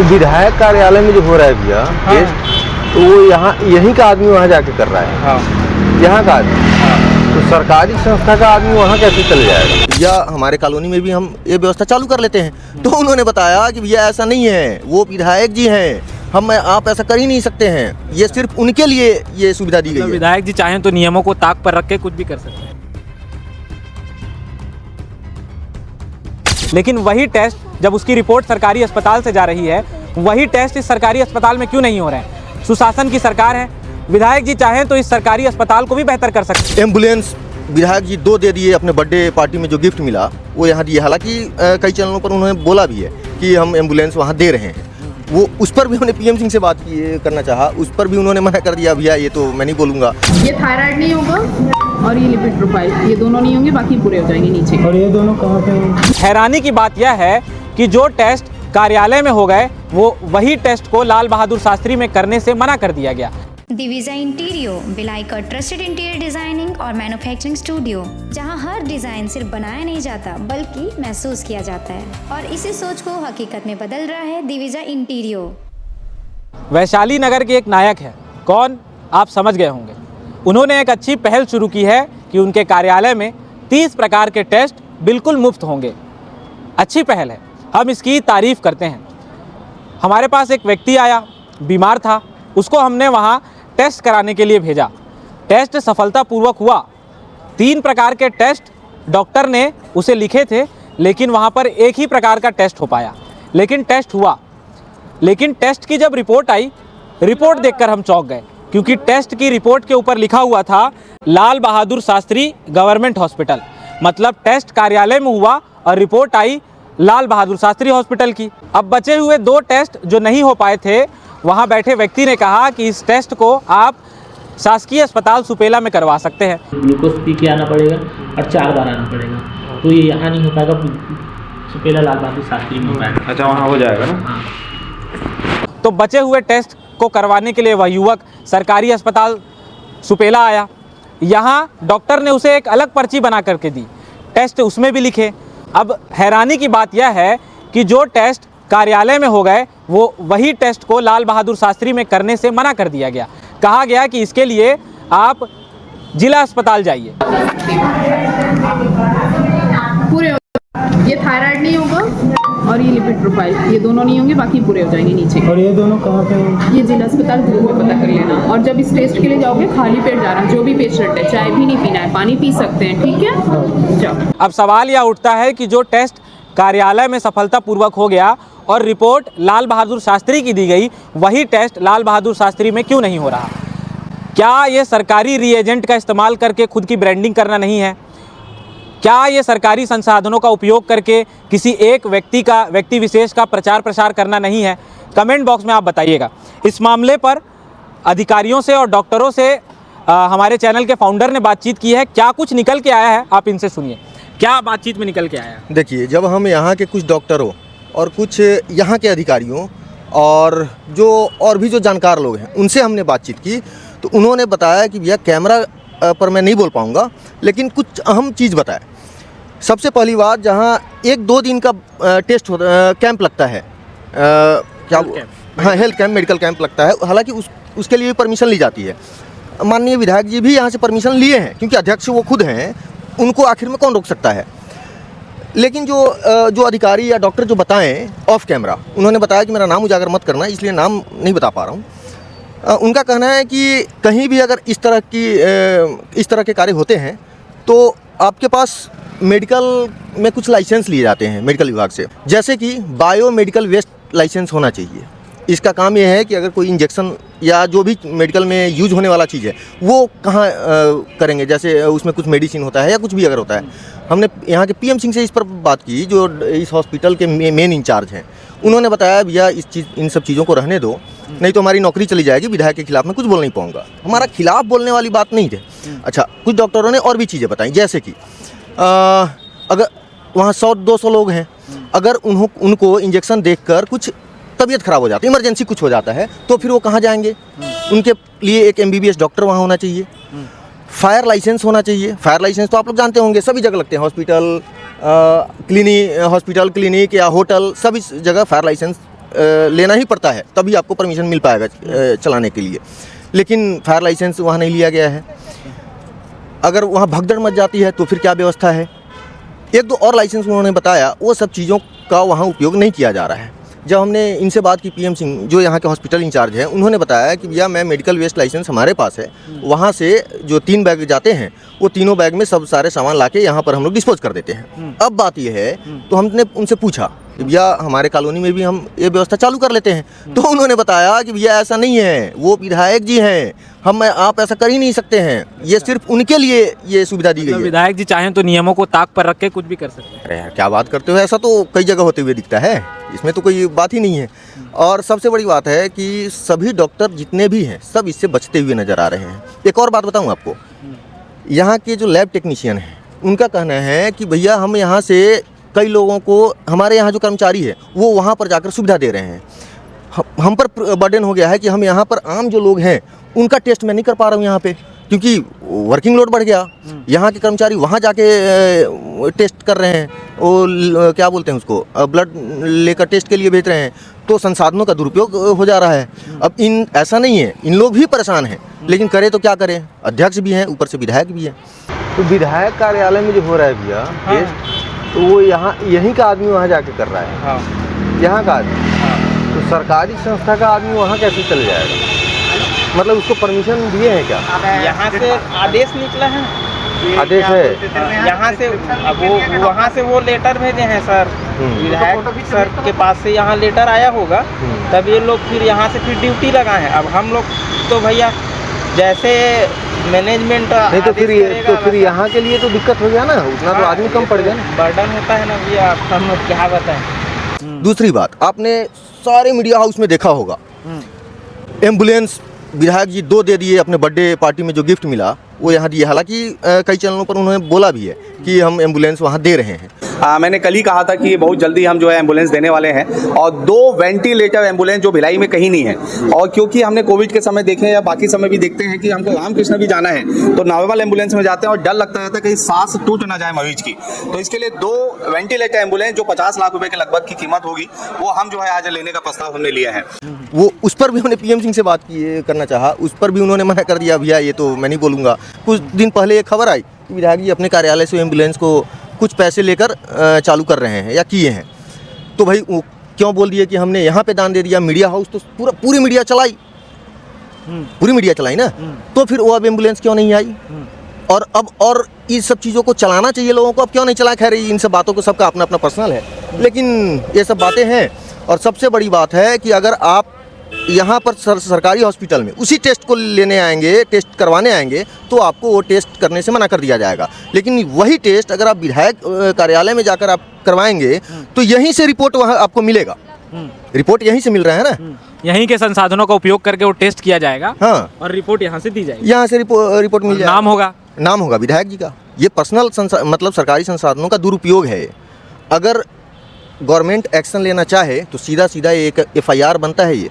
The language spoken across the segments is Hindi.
तो विधायक कार्यालय में जो हो रहा है भैया टेस्ट, तो वो यहाँ यहीं का आदमी वहाँ जाके कर रहा है, यहाँ का आदमी, तो सरकारी संस्था का आदमी वहाँ कैसे चले जाएगा? या हमारे कॉलोनी में भी हम ये व्यवस्था चालू कर लेते हैं। तो उन्होंने बताया कि भैया ऐसा नहीं है, वो विधायक जी हैं, आप ऐसा कर ही नहीं सकते हैं, ये सिर्फ उनके लिए ये सुविधा दी गई है। विधायक जी चाहें तो नियमों को ताक पर रख के कुछ भी कर सकते हैं, लेकिन वही टेस्ट जब उसकी रिपोर्ट सरकारी अस्पताल से जा रही है, वही टेस्ट इस सरकारी अस्पताल में क्यों नहीं हो रहे हैं? सुशासन की सरकार है, विधायक जी चाहें तो इस सरकारी अस्पताल को भी बेहतर कर सकते हैं। एम्बुलेंस विधायक जी 2 दे दिए, अपने बर्थडे पार्टी में जो गिफ्ट मिला वो यहाँ दिए। हालांकि कई चैनलों पर उन्होंने बोला भी है कि हम एम्बुलेंस वहाँ दे रहे हैं, वो उस पर भी हमने पीएम सिंह से बात की करना चाहा, उस पर भी उन्होंने मना कर दिया, भैया ये तो मैं नहीं बोलूँगा। ये थायराइड नहीं होगा और ये लिपिड प्रोफाइल, ये दोनों नहीं होंगे, बाकी पूरे हो जाएंगे नीचे। और ये दोनों कहाँ पे? हैरानी की बात यह है कि जो टेस्ट कार्यालय में हो गए, वो वही टेस्ट को लाल बहादुर शास्त्री में करने से मना कर दिया गया। दिविजा इंटीरियो, भिलाई का ट्रस्टेड इंटीरियर डिजाइनिंग और मैन्युफैक्चरिंग स्टूडियो, जहां हर डिजाइन सिर्फ बनाया नहीं जाता बल्कि महसूस किया जाता है, और इसी सोच को हकीकत में बदल रहा है दिविजा इंटीरियो। वैशाली नगर के एक नायक है, कौन आप समझ गए होंगे। उन्होंने एक अच्छी पहल शुरू की है कि उनके कार्यालय में 30 प्रकार के टेस्ट बिल्कुल मुफ्त होंगे। अच्छी पहल है, हम इसकी तारीफ करते हैं। हमारे पास एक व्यक्ति आया, बीमार था, उसको हमने वहाँ टेस्ट कराने के लिए भेजा। टेस्ट सफलतापूर्वक हुआ। 3 प्रकार के टेस्ट डॉक्टर ने उसे लिखे थे, लेकिन वहाँ पर एक ही प्रकार का टेस्ट हो पाया, लेकिन टेस्ट हुआ। लेकिन टेस्ट की जब रिपोर्ट आई, रिपोर्ट देखकर हम चौंक गए, क्योंकि टेस्ट की रिपोर्ट के ऊपर लिखा हुआ था लाल बहादुर शास्त्री गवर्नमेंट हॉस्पिटल। मतलब टेस्ट कार्यालय में हुआ और रिपोर्ट आई लाल बहादुर शास्त्री हॉस्पिटल की। अब बचे हुए 2 टेस्ट जो नहीं हो पाए थे, वहाँ बैठे व्यक्ति ने कहा कि इस टेस्ट को आप शासकीय अस्पताल सुपेला में करवा सकते हैं। ग्लूकोज पी के आना पड़ेगा और 4 बार आना पड़ेगा, तो ये यहाँ नहीं हो पाएगा, सुपेला लाल बहादुर शास्त्री में हो पाएगा। अच्छा, वहाँ हो जाएगा ना? हाँ। तो बचे हुए टेस्ट को करवाने के लिए वह युवक सरकारी अस्पताल सुपेला आया। यहाँ डॉक्टर ने उसे एक अलग पर्ची बना करके दी, टेस्ट उसमें भी लिखे। अब हैरानी की बात यह है कि जो टेस्ट कार्यालय में हो गए, वो वही टेस्ट को लाल बहादुर शास्त्री में करने से मना कर दिया गया। कहा गया कि इसके लिए आप जिला अस्पताल जाइए। पूरे ये थायराइड नहीं होगा और ये लिपिड प्रोफाइल, ये दोनों नहीं होंगे, बाकी पूरे हो जाएंगे नीचे। और ये दोनों कहाँ पे? ये जिला अस्पताल ग्रुप में पता कर लेना। और जब इस टेस्ट के लिए जाओगे, खाली पेट जाना, जो भी पेशेंट है, चाय भी नहीं पीना है, पानी पी सकते हैं, ठीक है? जाओ। अब सवाल यह उठता है कि जो टेस्ट कार्यालय में सफलतापूर्वक हो गया और रिपोर्ट लाल बहादुर शास्त्री की दी गई, वही टेस्ट लाल बहादुर शास्त्री में क्यों नहीं हो रहा? क्या ये सरकारी रीएजेंट का इस्तेमाल करके खुद की ब्रांडिंग करना नहीं है? क्या ये सरकारी संसाधनों का उपयोग करके किसी एक व्यक्ति विशेष का प्रचार प्रसार करना नहीं है? कमेंट बॉक्स में आप बताइएगा। इस मामले पर अधिकारियों से और डॉक्टरों से हमारे चैनल के फाउंडर ने बातचीत की है। क्या कुछ निकल के आया है, आप इनसे सुनिए। क्या बातचीत में निकल के आया है? देखिए, जब हम यहाँ के कुछ डॉक्टरों और कुछ यहाँ के अधिकारियों और भी जो जानकार लोग हैं, उनसे हमने बातचीत की, तो उन्होंने बताया कि भैया कैमरा पर मैं नहीं बोल पाऊँगा, लेकिन कुछ अहम चीज़ बताया। सबसे पहली बात, जहाँ 1-2 दिन का टेस्ट कैंप लगता है, हाँ, हेल्थ कैंप, मेडिकल कैंप लगता है। हालांकि उसके लिए परमिशन ली जाती है। माननीय विधायक जी भी यहाँ से परमिशन लिए हैं, क्योंकि अध्यक्ष वो खुद हैं, उनको आखिर में कौन रोक सकता है। लेकिन जो अधिकारी या डॉक्टर जो बताएं ऑफ कैमरा, उन्होंने बताया कि मेरा नाम उजागर मत करना, इसलिए नाम नहीं बता पा रहा हूँ। उनका कहना है कि कहीं भी अगर इस तरह के कार्य होते हैं, तो आपके पास मेडिकल में कुछ लाइसेंस लिए जाते हैं मेडिकल विभाग से, जैसे कि बायोमेडिकल वेस्ट लाइसेंस होना चाहिए। इसका काम यह है कि अगर कोई इंजेक्शन या जो भी मेडिकल में यूज होने वाला चीज़ है, वो कहाँ करेंगे, जैसे उसमें कुछ मेडिसिन होता है या कुछ भी अगर होता है। हमने यहाँ के पीएम सिंह से इस पर बात की, जो इस हॉस्पिटल के मेन इंचार्ज हैं। उन्होंने बताया भैया इन सब चीज़ों को रहने दो, नहीं तो हमारी नौकरी चली जाएगी, विधायक के खिलाफ मैं कुछ बोल नहीं पाऊँगा। हमारा खिलाफ बोलने वाली बात नहीं है। अच्छा, कुछ डॉक्टरों ने और भी चीज़ें बताई, जैसे कि अगर वहाँ 100-200 लोग हैं, अगर उनको इंजेक्शन देखकर कुछ तबीयत खराब हो जाती है, इमरजेंसी कुछ हो जाता है, तो फिर वो कहाँ जाएंगे? उनके लिए एक MBBS डॉक्टर वहाँ होना चाहिए। फायर लाइसेंस होना चाहिए। फायर लाइसेंस तो आप लोग जानते होंगे, सभी जगह लगते हैं, हॉस्पिटल, क्लिनिक या होटल, सभी जगह फायर लाइसेंस लेना ही पड़ता है, तभी आपको परमिशन मिल पाएगा चलाने के लिए। लेकिन फायर लाइसेंस वहाँ नहीं लिया गया है। अगर वहाँ भगदड़ मच जाती है तो फिर क्या व्यवस्था है? एक दो और लाइसेंस उन्होंने बताया, वो सब चीज़ों का वहाँ उपयोग नहीं किया जा रहा है। जब हमने इनसे बात की, PM सिंह जो यहाँ के हॉस्पिटल इंचार्ज हैं, उन्होंने बताया कि भैया मैं मेडिकल वेस्ट लाइसेंस हमारे पास है, वहाँ से जो 3 बैग जाते हैं वो तीनों बैग में सब सारे सामान लाके यहाँ पर हम लोग डिस्पोज कर देते हैं। अब बात ये है, तो हमने उनसे पूछा कि भैया हमारे कॉलोनी में भी हम ये व्यवस्था चालू कर लेते हैं। तो उन्होंने बताया कि भैया ऐसा नहीं है, वो विधायक जी हैं, आप ऐसा कर ही नहीं सकते हैं, ये सिर्फ उनके लिए ये सुविधा दी गई है। विधायक जी चाहें तो नियमों को ताक पर रख के कुछ भी कर सकते हैं। अरे यार क्या बात करते हो, ऐसा तो कई जगह होते हुए दिखता है, इसमें तो कोई बात ही नहीं है। और सबसे बड़ी बात है कि सभी डॉक्टर जितने भी हैं सब इससे बचते हुए नज़र आ रहे हैं। एक और बात बताऊं आपको, यहाँ के जो लैब टेक्नीशियन हैं उनका कहना है कि भैया हम यहाँ से कई लोगों को, हमारे यहाँ जो कर्मचारी है वो वहाँ पर जाकर सुविधा दे रहे हैं। हम पर बर्डन हो गया है कि हम यहाँ पर आम जो लोग हैं उनका टेस्ट मैं नहीं कर पा रहा हूँ यहाँ पे, क्योंकि वर्किंग लोड बढ़ गया। यहाँ के कर्मचारी वहाँ जाके टेस्ट कर रहे हैं, वो क्या बोलते हैं उसको, ब्लड लेकर टेस्ट के लिए भेज रहे हैं, तो संसाधनों का दुरुपयोग हो जा रहा है। अब ऐसा नहीं है, इन लोग भी परेशान हैं, लेकिन करें तो क्या करें, अध्यक्ष भी हैं, ऊपर से विधायक भी हैं। तो विधायक कार्यालय में जो हो रहा है भैया टेस्ट, तो वो यहाँ यहीं का आदमी वहाँ जाके कर रहा है, यहाँ का आदमी। तो सरकारी संस्था का आदमी वहाँ कैसे चल जाएगा? मतलब उसको परमिशन दिए हैं क्या? यहाँ से आदेश निकला है, आदेश है यहाँ से। अब वो वहाँ से वो लेटर भेजे हैं सर, विधायक सर के पास से यहाँ लेटर आया होगा, तब ये लोग फिर यहाँ से फिर ड्यूटी लगाए हैं। अब हम लोग तो भैया जैसे मैनेजमेंट नहीं, तो फिर यहाँ के लिए तो दिक्कत हो गया ना, उतना तो आदमी कम पड़ गया ना, बर्डन होता है ना भैया, हम लोग क्या बताएं। दूसरी बात, आपने सारे मीडिया हाउस में देखा होगा, एम्बुलेंस विधायक जी 2 दे दिए, अपने बर्थडे पार्टी में जो गिफ्ट मिला वो यहाँ दिए। हालांकि कई चैनलों पर उन्होंने बोला भी है कि हम एम्बुलेंस वहाँ दे रहे हैं। मैंने कल ही कहा था कि बहुत जल्दी हम जो है एम्बुलेंस देने वाले हैं, और 2 वेंटिलेटर एम्बुलेंस जो भिलाई में कहीं नहीं है। और क्योंकि हमने कोविड के समय देखे या बाकी समय भी देखते हैं कि हमको रामकृष्ण भी जाना है तो नॉर्मल एम्बुलेंस में जाते हैं और डर लगता रहता है कहीं सांस टूट ना जाए मरीज की, तो इसके लिए 2 वेंटिलेटर एम्बुलेंस जो 50 लाख रुपए के लगभग की कीमत होगी, वो हम जो है आज लेने का प्रस्ताव हमने लिया है। वो उस पर भी हमने PM सिंह से बात करना चाहा, उस पर भी उन्होंने मना कर दिया, भैया ये तो मैं नहीं बोलूँगा। कुछ दिन पहले एक खबर आई कि विधायक जी अपने कार्यालय से एम्बुलेंस को कुछ पैसे लेकर चालू कर रहे हैं या किए हैं, तो भाई क्यों बोल दिए कि हमने यहाँ पे दान दे दिया। मीडिया हाउस तो पूरी मीडिया चलाई, पूरी मीडिया चलाई ना, तो फिर वो अब एम्बुलेंस क्यों नहीं आई? और इस सब चीज़ों को चलाना चाहिए लोगों को, अब क्यों नहीं चला? खैर इन सब बातों को सबका अपना अपना पर्सनल है, लेकिन ये सब बातें हैं। और सबसे बड़ी बात है कि अगर आप यहाँ पर सरकारी हॉस्पिटल में उसी टेस्ट को लेने आएंगे, टेस्ट करवाने आएंगे, तो आपको वो टेस्ट करने से मना कर दिया जाएगा। लेकिन वही टेस्ट अगर आप विधायक कार्यालय में जाकर आप करवाएंगे तो यहीं से रिपोर्ट वहाँ आपको मिलेगा, रिपोर्ट यहीं से मिल रहा है ना, यहीं के संसाधनों का उपयोग करके वो टेस्ट किया जाएगा। हाँ, और रिपोर्ट यहाँ से दी जाएगी, यहाँ से रिपोर्ट मिल जाएगा। नाम होगा विधायक जी का। ये पर्सनल मतलब सरकारी संसाधनों का दुरुपयोग है। अगर गवर्नमेंट एक्शन लेना चाहे तो सीधा एक FIR बनता है। ये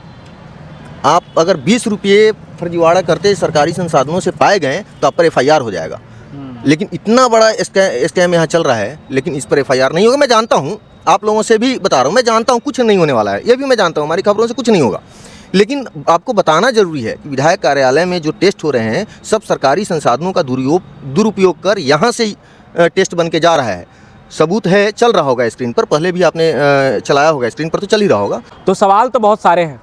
आप अगर 20 रुपये फर्जीवाड़ा करते सरकारी संसाधनों से पाए गए तो आप पर FIR हो जाएगा। लेकिन इतना बड़ा स्कैम यहाँ चल रहा है, लेकिन इस पर FIR नहीं होगा। मैं जानता हूँ, आप लोगों से भी बता रहा हूँ, मैं जानता हूँ कुछ नहीं होने वाला है, ये भी मैं जानता हूँ, हमारी खबरों से कुछ नहीं होगा। लेकिन आपको बताना जरूरी है कि विधायक कार्यालय में जो टेस्ट हो रहे हैं सब सरकारी संसाधनों का दुरुपयोग कर यहाँ से टेस्ट बन के जा रहा है। सबूत है, चल रहा होगा स्क्रीन पर, पहले भी आपने चलाया होगा स्क्रीन पर, तो चल ही रहा होगा। तो सवाल तो बहुत सारे हैं।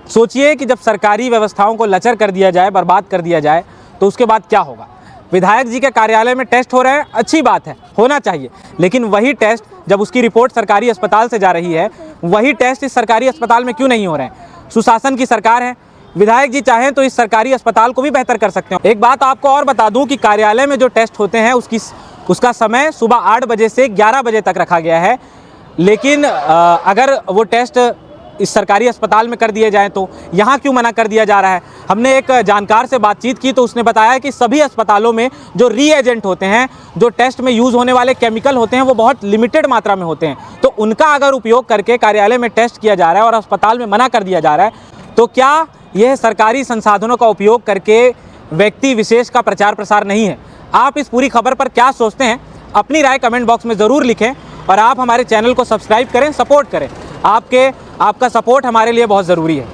सोचिए कि जब सरकारी व्यवस्थाओं को लचर कर दिया जाए, बर्बाद कर दिया जाए, तो उसके बाद क्या होगा। विधायक जी के कार्यालय में टेस्ट हो रहे हैं, अच्छी बात है, होना चाहिए, लेकिन वही टेस्ट जब उसकी रिपोर्ट सरकारी अस्पताल से जा रही है, वही टेस्ट इस सरकारी अस्पताल में क्यों नहीं हो रहे हैं? सुशासन की सरकार है, विधायक जी चाहें तो इस सरकारी अस्पताल को भी बेहतर कर सकते हैं। एक बात आपको और बता दूं कि कार्यालय में जो टेस्ट होते हैं उसका समय सुबह 8 बजे से 11 बजे तक रखा गया है, लेकिन अगर वो टेस्ट इस सरकारी अस्पताल में कर दिए जाएं तो यहाँ क्यों मना कर दिया जा रहा है? हमने एक जानकार से बातचीत की तो उसने बताया कि सभी अस्पतालों में जो रीएजेंट होते हैं, जो टेस्ट में यूज़ होने वाले केमिकल होते हैं, वो बहुत लिमिटेड मात्रा में होते हैं। तो उनका अगर उपयोग करके कार्यालय में टेस्ट किया जा रहा है और अस्पताल में मना कर दिया जा रहा है, तो क्या यह सरकारी संसाधनों का उपयोग करके व्यक्ति विशेष का प्रचार प्रसार नहीं है? आप इस पूरी खबर पर क्या सोचते हैं? अपनी राय कमेंट बॉक्स में ज़रूर लिखें और आप हमारे चैनल को सब्सक्राइब करें, सपोर्ट करें। आपका सपोर्ट हमारे लिए बहुत ज़रूरी है।